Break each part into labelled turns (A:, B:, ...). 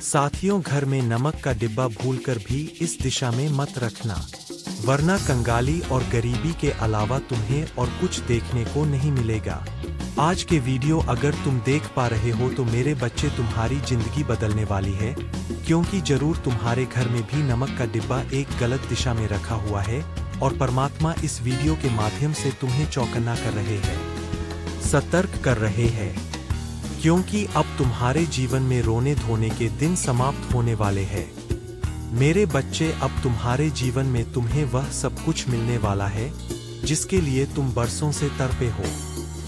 A: साथियों, घर में नमक का डिब्बा भूलकर भी इस दिशा में मत रखना, वरना कंगाली और गरीबी के अलावा तुम्हें और कुछ देखने को नहीं मिलेगा। आज के वीडियो अगर तुम देख पा रहे हो तो मेरे बच्चे तुम्हारी जिंदगी बदलने वाली है, क्योंकि जरूर तुम्हारे घर में भी नमक का डिब्बा एक गलत दिशा में रखा हुआ है और परमात्मा इस वीडियो के माध्यम से तुम्हें चौकन्ना कर रहे हैं, सतर्क कर रहे हैं, क्योंकि अब तुम्हारे जीवन में रोने धोने के दिन समाप्त होने वाले हैं। मेरे बच्चे, अब तुम्हारे जीवन में तुम्हें वह सब कुछ मिलने वाला है जिसके लिए तुम बरसों से तड़पे हो,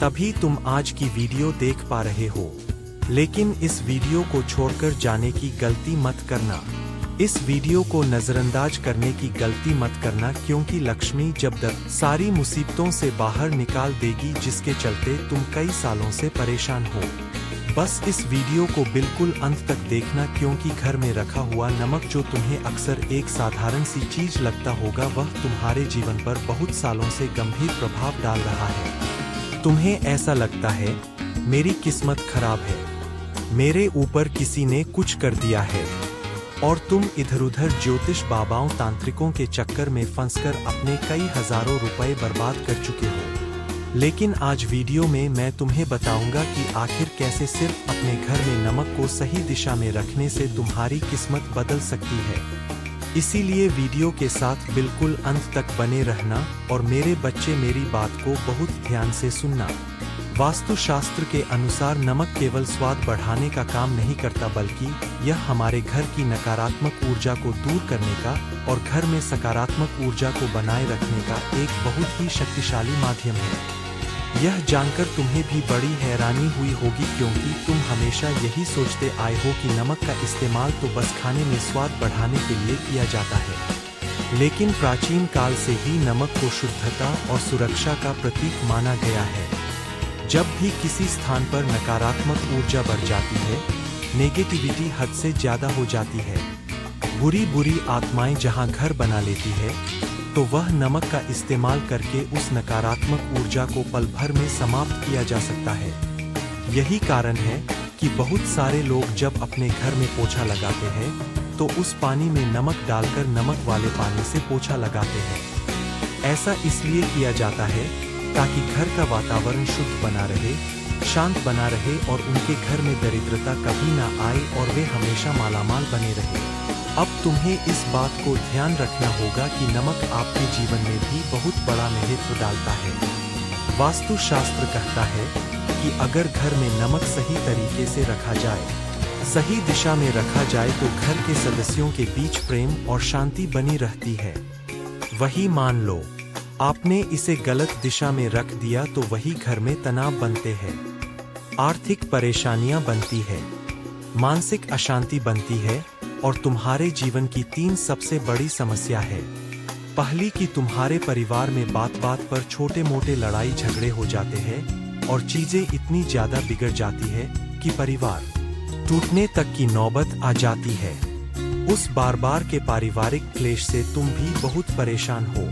A: तभी तुम आज की वीडियो देख पा रहे हो। लेकिन इस वीडियो को छोड़कर जाने की गलती मत करना, इस वीडियो को नजरअंदाज करने की गलती मत करना, क्योंकि लक्ष्मी जब तक सारी मुसीबतों से बाहर निकाल देगी जिसके चलते तुम कई सालों से परेशान हो। बस इस वीडियो को बिल्कुल अंत तक देखना, क्योंकि घर में रखा हुआ नमक जो तुम्हें अक्सर एक साधारण सी चीज लगता होगा, वह तुम्हारे जीवन पर बहुत सालों से गंभीर प्रभाव डाल रहा है। तुम्हें ऐसा लगता है मेरी किस्मत खराब है, मेरे ऊपर किसी ने कुछ कर दिया है, और तुम इधर उधर ज्योतिष बाबाओं तांत्रिकों के चक्कर में फंसकर अपने कई हजारों रुपए बर्बाद कर चुके हो। लेकिन आज वीडियो में मैं तुम्हें बताऊंगा कि आखिर कैसे सिर्फ अपने घर में नमक को सही दिशा में रखने से तुम्हारी किस्मत बदल सकती है। इसीलिए वीडियो के साथ बिल्कुल अंत तक बने रहना, और मेरे बच्चे मेरी बात को बहुत ध्यान से सुनना। वास्तुशास्त्र के अनुसार नमक केवल स्वाद बढ़ाने का काम नहीं करता, बल्कि यह हमारे घर की नकारात्मक ऊर्जा को दूर करने का और घर में सकारात्मक ऊर्जा को बनाए रखने का एक बहुत ही शक्तिशाली माध्यम है। यह जानकर तुम्हें भी बड़ी हैरानी हुई होगी, क्योंकि तुम हमेशा यही सोचते आए हो कि नमक का इस्तेमाल तो बस खाने में स्वाद बढ़ाने के लिए किया जाता है। लेकिन प्राचीन काल से ही नमक को शुद्धता और सुरक्षा का प्रतीक माना गया है। जब भी किसी स्थान पर नकारात्मक ऊर्जा बढ़ जाती है, नेगेटिविटी हद से ज्यादा हो जाती है, बुरी आत्माएं जहां घर बना लेती है, तो वह नमक का इस्तेमाल करके उस नकारात्मक ऊर्जा को पल भर में समाप्त किया जा सकता है। यही कारण है कि बहुत सारे लोग जब अपने घर में पोछा लगाते हैं तो उस पानी में नमक डालकर नमक वाले पानी से पोछा लगाते हैं। ऐसा इसलिए किया जाता है ताकि घर का वातावरण शुद्ध बना रहे, शांत बना रहे, और उनके घर में दरिद्रता कभी ना आए और वे हमेशा मालामाल बने रहे। अब तुम्हें इस बात को ध्यान रखना होगा कि नमक आपके जीवन में भी बहुत बड़ा महत्व डालता है। वास्तुशास्त्र कहता है कि अगर घर में नमक सही तरीके से रखा जाए, सही दिशा में रखा जाए, तो घर के सदस्यों के बीच प्रेम और शांति बनी रहती है। वही मान लो आपने इसे गलत दिशा में रख दिया तो वही घर में तनाव बनते हैं, आर्थिक परेशानियां बनती है, मानसिक अशांति बनती है, और तुम्हारे जीवन की 3 सबसे बड़ी समस्या है। पहली कि तुम्हारे परिवार में बात बात पर छोटे मोटे लड़ाई झगड़े हो जाते हैं और चीजें इतनी ज्यादा बिगड़ जाती है कि परिवार टूटने तक की नौबत आ जाती है। उस बार के पारिवारिक क्लेश से तुम भी बहुत परेशान हो।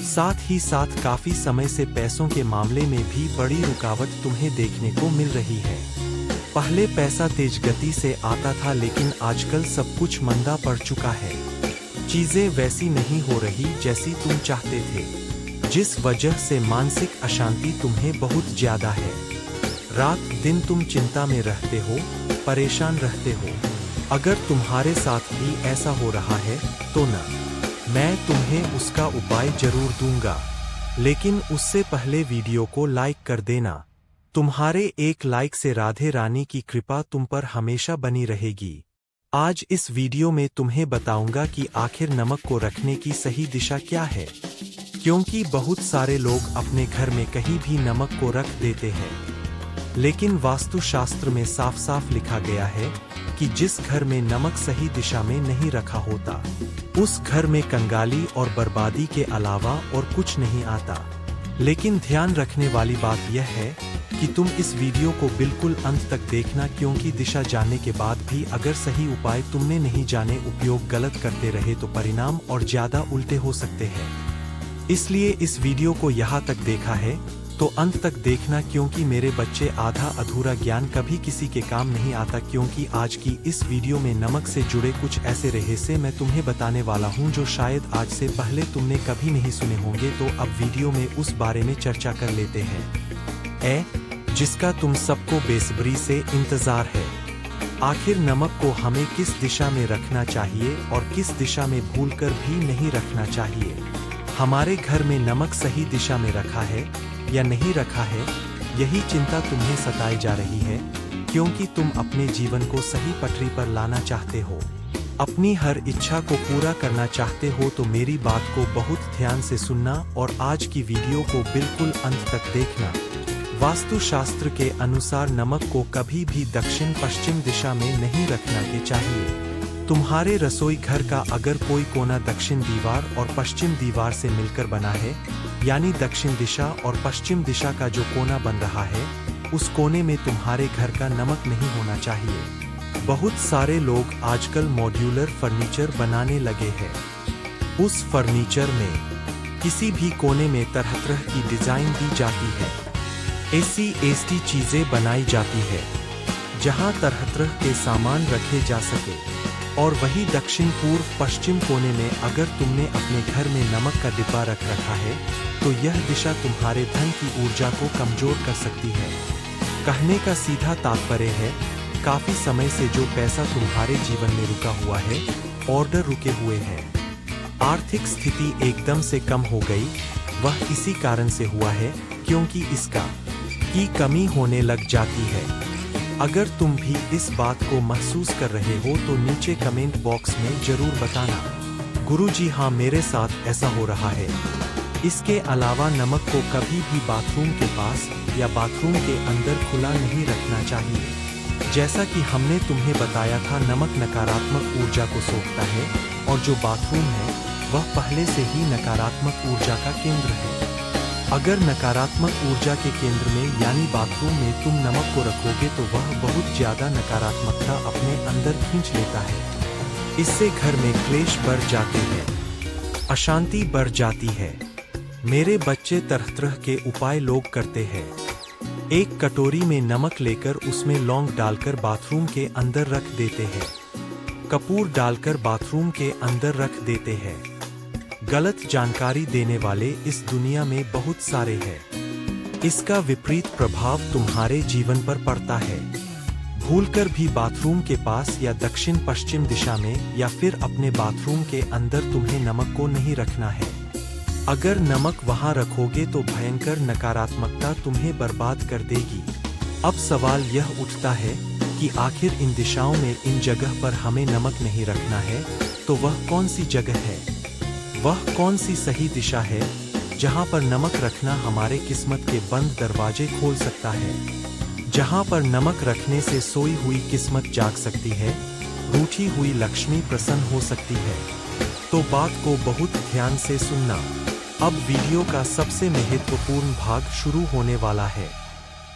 A: साथ ही साथ काफी समय से पैसों के मामले में भी बड़ी रुकावट तुम्हें देखने को मिल रही है। पहले पैसा तेज गति से आता था, लेकिन आजकल सब कुछ मंदा पड़ चुका है। चीजें वैसी नहीं हो रही जैसी तुम चाहते थे, जिस वजह से मानसिक अशांति तुम्हें बहुत ज्यादा है। रात दिन तुम चिंता में रहते हो, परेशान रहते हो। अगर तुम्हारे साथ भी ऐसा हो रहा है तो मैं तुम्हें उसका उपाय जरूर दूंगा, लेकिन उससे पहले वीडियो को लाइक कर देना। तुम्हारे एक लाइक से राधे रानी की कृपा तुम पर हमेशा बनी रहेगी। आज इस वीडियो में तुम्हें बताऊंगा कि आखिर नमक को रखने की सही दिशा क्या है, क्योंकि बहुत सारे लोग अपने घर में कहीं भी नमक को रख देते हैं, लेकिन वास्तुशास्त्र में साफ साफ लिखा गया है कि जिस घर में नमक सही दिशा में नहीं रखा होता, उस घर में कंगाली और बर्बादी के अलावा और कुछ नहीं आता। लेकिन ध्यान रखने वाली बात यह है कि तुम इस वीडियो को बिल्कुल अंत तक देखना, क्योंकि दिशा जानने के बाद भी अगर सही उपाय तुमने नहीं जाने, उपयोग गलत करते रहे, तो परिणाम और ज्यादा उल्टे हो सकते हैं। इसलिए इस वीडियो को यहाँ तक देखा है तो अंत तक देखना, क्योंकि मेरे बच्चे आधा अधूरा ज्ञान कभी किसी के काम नहीं आता। क्योंकि आज की इस वीडियो में नमक से जुड़े कुछ ऐसे रहस्य मैं तुम्हें बताने वाला हूं जो शायद आज से पहले तुमने कभी नहीं सुने होंगे। तो अब वीडियो में उस बारे में चर्चा कर लेते हैं जिसका तुम सबको बेसब्री से इंतजार है। आखिर नमक को हमें किस दिशा में रखना चाहिए और किस दिशा में भूलकर भी नहीं रखना चाहिए। हमारे घर में नमक सही दिशा में रखा है या नहीं रखा है, यही चिंता तुम्हें सताई जा रही है, क्योंकि तुम अपने जीवन को सही पटरी पर लाना चाहते हो, अपनी हर इच्छा को पूरा करना चाहते हो। तो मेरी बात को बहुत ध्यान से सुनना और आज की वीडियो को बिल्कुल अंत तक देखना। वास्तुशास्त्र के अनुसार नमक को कभी भी दक्षिण पश्चिम दिशा में नहीं रखना चाहिए। तुम्हारे रसोई घर का अगर कोई कोना दक्षिण दीवार और पश्चिम दीवार से मिलकर बना है, यानी दक्षिण दिशा और पश्चिम दिशा का जो कोना बन रहा है, उस कोने में तुम्हारे घर का नमक नहीं होना चाहिए। बहुत सारे लोग आजकल मॉड्यूलर फर्नीचर बनाने लगे हैं। उस फर्नीचर में किसी भी कोने में तरह तरह की डिजाइन दी जाती है, ऐसी चीजें बनाई जाती है जहां तरह तरह के सामान रखे जा सके। और वही दक्षिण पूर्व पश्चिम कोने में अगर तुमने अपने घर में नमक का डिब्बा रख रखा है, तो यह दिशा तुम्हारे धन की ऊर्जा को कमजोर कर सकती है। कहने का सीधा तात्पर्य है, काफी समय से जो पैसा तुम्हारे जीवन में रुका हुआ है, ऑर्डर रुके हुए हैं, आर्थिक स्थिति एकदम से कम हो गई, वह इसी कारण से हुआ है क्योंकि इसका की कमी होने लग जाती है। अगर तुम भी इस बात को महसूस कर रहे हो तो नीचे कमेंट बॉक्स में जरूर बताना, गुरुजी हाँ मेरे साथ ऐसा हो रहा है। इसके अलावा नमक को कभी भी बाथरूम के पास या बाथरूम के अंदर खुला नहीं रखना चाहिए। जैसा कि हमने तुम्हें बताया था, नमक नकारात्मक ऊर्जा को सोखता है और जो बाथरूम है वह पहले से ही नकारात्मक ऊर्जा का केंद्र है। अगर नकारात्मक ऊर्जा के केंद्र में यानी बाथरूम में तुम नमक को रखोगे तो वह बहुत ज्यादा नकारात्मकता अपने अंदर खींच लेता है। इससे घर में क्लेश बढ़ जाते हैं, अशांति बढ़ जाती है। मेरे बच्चे तरह तरह के उपाय लोग करते हैं। एक कटोरी में नमक लेकर उसमें लौंग डालकर बाथरूम के अंदर रख देते हैं, कपूर डालकर बाथरूम के अंदर रख देते हैं। गलत जानकारी देने वाले इस दुनिया में बहुत सारे हैं। इसका विपरीत प्रभाव तुम्हारे जीवन पर पड़ता है। भूलकर भी बाथरूम के पास या दक्षिण पश्चिम दिशा में या फिर अपने बाथरूम के अंदर तुम्हें नमक को नहीं रखना है। अगर नमक वहां रखोगे तो भयंकर नकारात्मकता तुम्हें बर्बाद कर देगी। अब सवाल यह उठता है कि आखिर इन दिशाओं में इन जगह पर हमें नमक नहीं रखना है, तो वह कौन सी जगह है, वह कौन सी सही दिशा है जहां पर नमक रखना हमारे किस्मत के बंद दरवाजे खोल सकता है, जहां पर नमक रखने से सोई हुई किस्मत जाग सकती है, रूठी हुई लक्ष्मी प्रसन्न हो सकती है। तो बात को बहुत ध्यान से सुनना। अब वीडियो का सबसे महत्वपूर्ण भाग शुरू होने वाला है।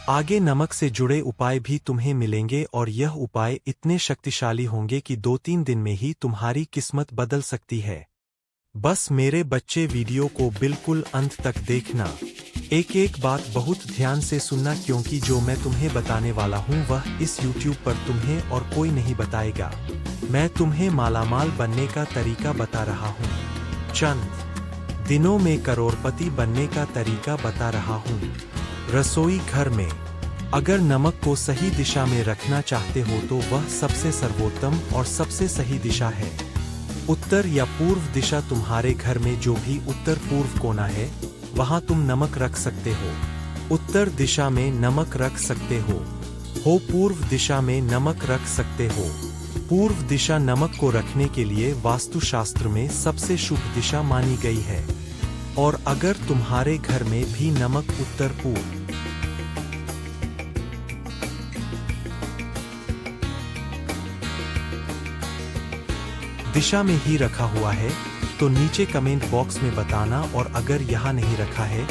A: आगे नमक से जुड़े उपाय भी तुम्हें मिलेंगे और यह उपाय इतने शक्तिशाली होंगे कि 2-3 दिन में ही तुम्हारी किस्मत बदल सकती है। बस मेरे बच्चे वीडियो को बिल्कुल अंत तक देखना, एक एक बात बहुत ध्यान से सुनना, क्योंकि जो मैं तुम्हें बताने वाला हूँ वह इस YouTube पर तुम्हें और कोई नहीं बताएगा। मैं तुम्हें मालामाल बनने का तरीका बता रहा हूँ, चंद दिनों में करोड़पति बनने का तरीका बता रहा हूँ। रसोई घर में अगर नमक को सही दिशा में रखना चाहते हो तो वह सबसे सर्वोत्तम और सबसे सही दिशा है। उत्तर या पूर्व दिशा, तुम्हारे घर में जो भी उत्तर पूर्व कोना है वहां तुम नमक रख सकते हो। उत्तर दिशा में नमक रख सकते हो, पूर्व दिशा में नमक रख सकते हो। पूर्व दिशा नमक को रखने के लिए वास्तुशास्त्र में सबसे शुभ दिशा मानी गई है। और अगर तुम्हारे घर में भी नमक उत्तर पूर्व दिशा में ही रखा हुआ है तो नीचे कमेंट बॉक्स में बताना, और अगर यहाँ नहीं रखा है,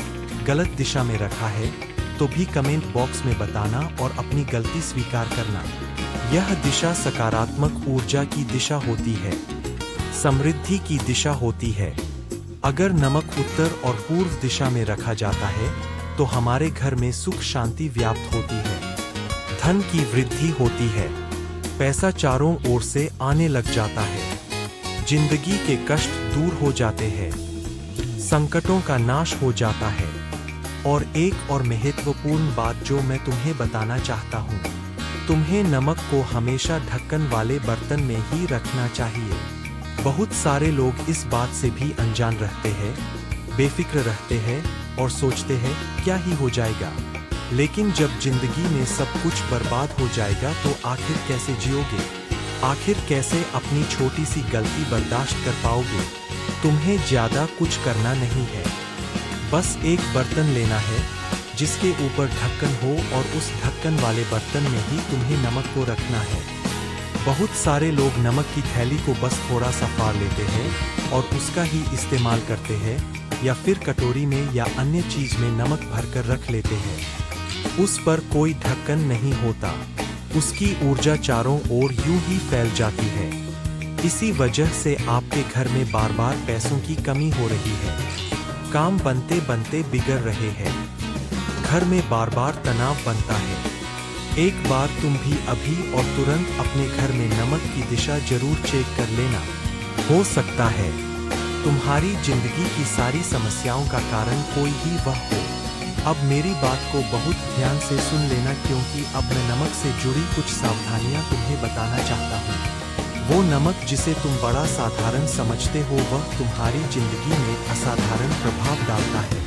A: गलत दिशा में रखा है, तो भी कमेंट बॉक्स में बताना और अपनी गलती स्वीकार करना। यह दिशा सकारात्मक ऊर्जा की दिशा होती है, समृद्धि की दिशा होती है। अगर नमक उत्तर और पूर्व दिशा में रखा जाता है तो हमारे घर में सुख शांति व्याप्त होती है, धन की वृद्धि होती है, पैसा चारों ओर से आने लग जाता है, जिंदगी के कष्ट दूर हो जाते हैं, संकटों का नाश हो जाता है। और एक और महत्वपूर्ण बात जो मैं तुम्हें बताना चाहता हूँ, तुम्हें नमक को हमेशा ढक्कन वाले बर्तन में ही रखना चाहिए। बहुत सारे लोग इस बात से भी अनजान रहते हैं, बेफिक्र रहते हैं और सोचते हैं क्या ही हो जाएगा, लेकिन जब जिंदगी में सब कुछ बर्बाद हो जाएगा तो आखिर कैसे जियोगे? आखिर कैसे अपनी छोटी सी गलती बर्दाश्त कर पाओगे? तुम्हें ज्यादा कुछ करना नहीं है, बस एक बर्तन लेना है जिसके ऊपर ढक्कन हो और उस ढक्कन वाले बर्तन में ही तुम्हें नमक को रखना है। बहुत सारे लोग नमक की थैली को बस थोड़ा सा फाड़ लेते हैं और उसका ही इस्तेमाल करते हैं, या फिर कटोरी में या अन्य चीज में नमक भरकर रख लेते हैं। उस पर कोई ढक्कन नहीं होता, उसकी ऊर्जा चारों ओर यूं ही फैल जाती है। इसी वजह से आपके घर में बार बार पैसों की कमी हो रही है, काम बनते बनते बिगड़ रहे हैं, घर में बार बार तनाव बनता है। एक बार तुम भी अभी और तुरंत अपने घर में नमक की दिशा जरूर चेक कर लेना। हो सकता है तुम्हारी जिंदगी की सारी समस्याओं का कारण कोई ही वह हो। अब मेरी बात को बहुत ध्यान से सुन लेना, क्योंकि अब मैं नमक से जुड़ी कुछ सावधानियां तुम्हें बताना चाहता हूँ। वो नमक जिसे तुम बड़ा साधारण समझते हो वह तुम्हारी जिंदगी में असाधारण प्रभाव डालता है।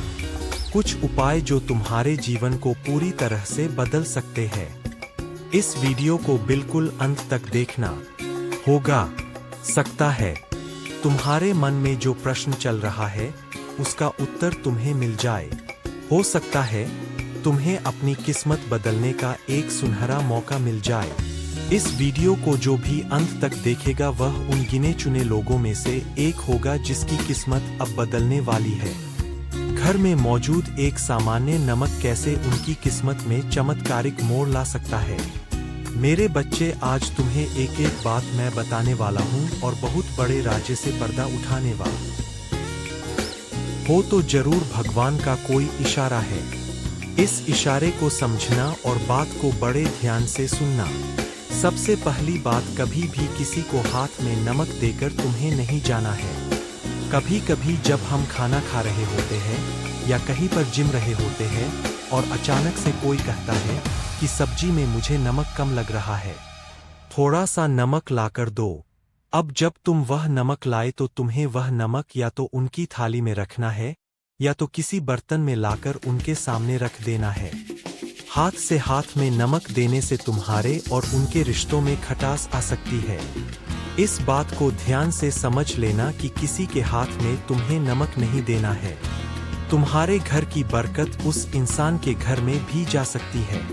A: कुछ उपाय जो तुम्हारे जीवन को पूरी तरह से बदल सकते हैं। इस वीडियो को बिल्कुल अंत तक देखना होगा। सकता है तुम्हारे मन में जो प्रश्न चल रहा है उसका उत्तर तुम्हें मिल जाए। हो सकता है तुम्हें अपनी किस्मत बदलने का एक सुनहरा मौका मिल जाए। इस वीडियो को जो भी अंत तक देखेगा वह उन गिने चुने लोगों में से एक होगा जिसकी किस्मत अब बदलने वाली है। घर में मौजूद एक सामान्य नमक कैसे उनकी किस्मत में चमत्कारिक मोड़ ला सकता है। मेरे बच्चे, आज तुम्हें एक एक बात मैं बताने वाला हूँ और बहुत बड़े राज्य से पर्दा उठाने वाला हो तो जरूर भगवान का कोई इशारा है। इस इशारे को समझना और बात को बड़े ध्यान से सुनना। सबसे पहली बात, कभी भी किसी को हाथ में नमक देकर तुम्हें नहीं जाना है। कभी कभी जब हम खाना खा रहे होते हैं या कहीं पर जिम रहे होते हैं और अचानक से कोई कहता है कि सब्जी में मुझे नमक कम लग रहा है, थोड़ा सा नमक लाकर दो। अब जब तुम वह नमक लाए तो तुम्हें वह नमक या तो उनकी थाली में रखना है या तो किसी बर्तन में लाकर उनके सामने रख देना है। हाथ से हाथ में नमक देने से तुम्हारे और उनके रिश्तों में खटास आ सकती है। इस बात को ध्यान से समझ लेना कि किसी के हाथ में तुम्हें नमक नहीं देना है। तुम्हारे घर की बरकत उस इंसान के घर में भी जा सकती है।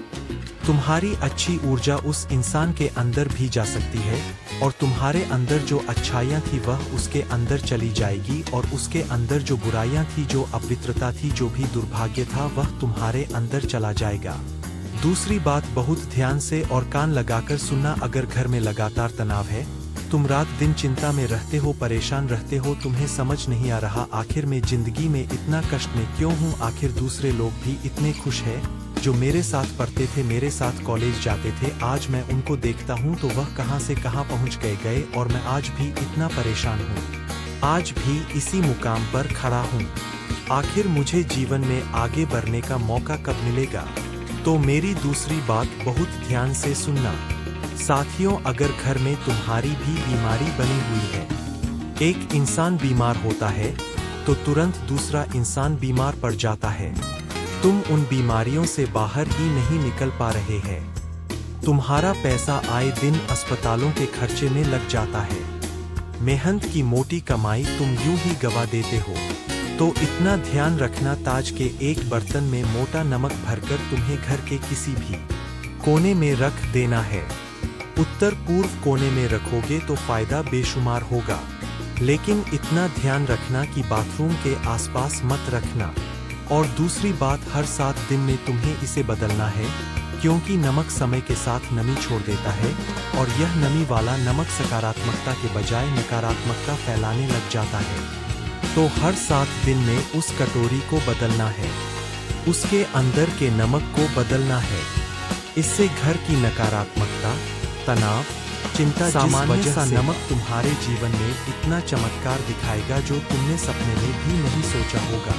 A: तुम्हारी अच्छी ऊर्जा उस इंसान के अंदर भी जा सकती है और तुम्हारे अंदर जो अच्छाइयाँ थी वह उसके अंदर चली जाएगी और उसके अंदर जो बुराइयाँ थी, जो अपवित्रता थी, जो भी दुर्भाग्य था वह तुम्हारे अंदर चला जाएगा। दूसरी बात, बहुत ध्यान से और कान लगाकर सुनना। अगर घर में लगातार तनाव है, तुम रात दिन चिंता में रहते हो, परेशान रहते हो, तुम्हें समझ नहीं आ रहा आखिर मैं जिंदगी में इतना कष्ट में क्यों हूँ, आखिर दूसरे लोग भी इतने खुश हैं जो मेरे साथ पढ़ते थे, मेरे साथ कॉलेज जाते थे, आज मैं उनको देखता हूँ तो वह कहाँ से कहाँ पहुँच गए और मैं आज भी इतना परेशान हूँ, आज भी इसी मुकाम पर खड़ा हूँ। आखिर मुझे जीवन में आगे बढ़ने का मौका कब मिलेगा? तो मेरी दूसरी बात, बहुत ध्यान से सुनना। साथियों, अगर घर में तुम्हारी भी बीमारी बनी हुई है, एक इंसान बीमार होता है तो तुरंत दूसरा इंसान बीमार पड़ जाता है। तुम उन बीमारियों से बाहर ही नहीं निकल पा रहे हैं। तुम्हारा पैसा आए दिन अस्पतालों के खर्चे में लग जाता है। मेहनत की मोटी कमाई तुम यूं ही गवा देते हो। तो इतना ध्यान रखना, ताज के एक बर्तन में मोटा नमक भरकर तुम्हें घर के किसी भी कोने में रख देना है। उत्तर पूर्व कोने में रखोगे तो फायदा बेशुमार होगा, लेकिन इतना ध्यान रखना कि बाथरूम के आसपास मत रखना। और दूसरी बात, हर 7 दिन में तुम्हें इसे बदलना है, क्योंकि नमक समय के साथ नमी छोड़ देता है और यह नमी वाला नमक सकारात्मकता के बजाय नकारात्मकता फैलाने लग जाता है। तो हर 7 दिन में उस कटोरी को बदलना है। उसके अंदर के नमक को बदलना है। इससे घर की नकारात्मकता, तनाव, चिंता सामान्य सा नमक तुम्हारे जीवन में इतना चमत्कार दिखाएगा जो तुमने सपने में भी नहीं सोचा होगा।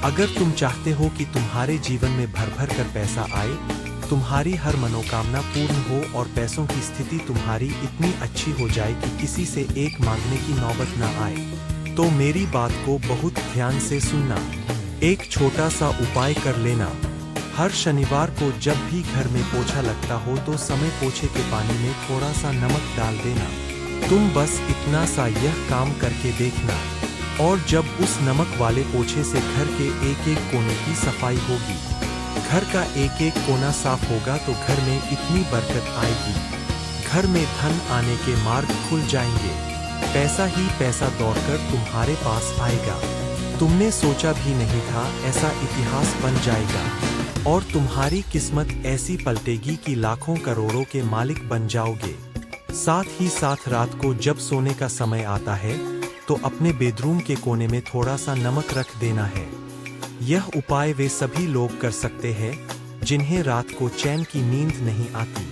A: अगर तुम चाहते हो कि तुम्हारे जीवन में भर भर कर पैसा आए, तुम्हारी हर मनोकामना पूर्ण हो और पैसों की स्थिति तुम्हारी इतनी अच्छी हो जाए कि किसी से एक मांगने की नौबत न आए, तो मेरी बात को बहुत ध्यान से सुनना। एक छोटा सा उपाय कर लेना। हर शनिवार को जब भी घर में पोछा लगता हो तो समय पोछे के पानी में थोड़ा सा नमक डाल देना। तुम बस इतना सा यह काम करके देखना, और जब उस नमक वाले पोछे से घर के एक एक कोने की सफाई होगी, घर का एक एक कोना साफ होगा, तो घर में इतनी बरकत आएगी, घर में धन आने के मार्ग खुल जाएंगे, पैसा ही पैसा दौड़कर तुम्हारे पास आएगा। तुमने सोचा भी नहीं था ऐसा इतिहास बन जाएगा, और तुम्हारी किस्मत ऐसी पलटेगी कि लाखों करोड़ों के मालिक बन जाओगे। साथ ही साथ रात को जब सोने का समय आता है तो अपने बेडरूम के कोने में थोड़ा सा नमक रख देना है। यह उपाय वे सभी लोग कर सकते हैं जिन्हें रात को चैन की नींद नहीं आती,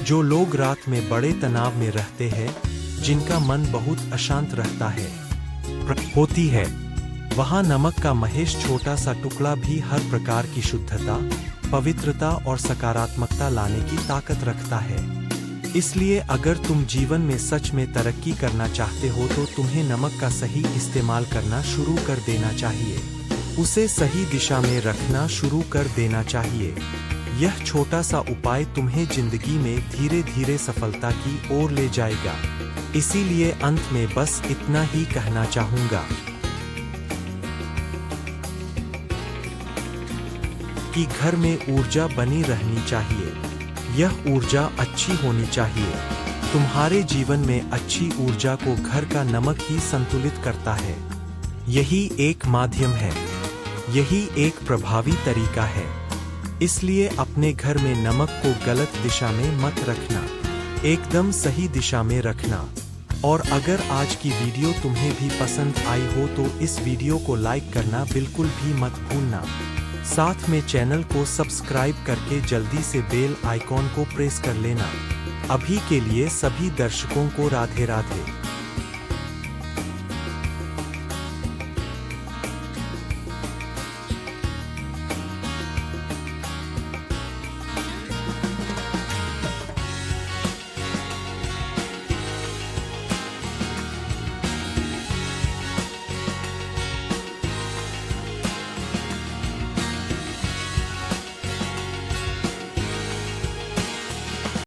A: जो लोग रात में बड़े तनाव में रहते हैं, जिनका मन बहुत अशांत रहता है होती है, वहाँ नमक का महेश छोटा सा टुकड़ा भी हर प्रकार की शुद्धता, पवित्रता और सकारात्मकता लाने की ताकत रखता है। इसलिए अगर तुम जीवन में सच में तरक्की करना चाहते हो तो तुम्हें नमक का सही इस्तेमाल करना शुरू कर देना चाहिए, उसे सही दिशा में रखना शुरू कर देना चाहिए। यह छोटा सा उपाय तुम्हें जिंदगी में धीरे धीरे सफलता की ओर ले जाएगा। इसीलिए अंत में बस इतना ही कहना चाहूँगा कि घर में ऊर्जा बनी रहनी चाहिए। यह ऊर्जा अच्छी होनी चाहिए। तुम्हारे जीवन में अच्छी ऊर्जा को घर का नमक ही संतुलित करता है। यही एक माध्यम है, यही एक प्रभावी तरीका है। इसलिए अपने घर में नमक को गलत दिशा में मत रखना, एकदम सही दिशा में रखना। और अगर आज की वीडियो तुम्हें भी पसंद आई हो तो इस वीडियो को लाइक करना बिल्कुल भी मत भूलना। साथ में चैनल को सब्सक्राइब करके जल्दी से बेल आइकॉन को प्रेस कर लेना। अभी के लिए सभी दर्शकों को राधे राधे।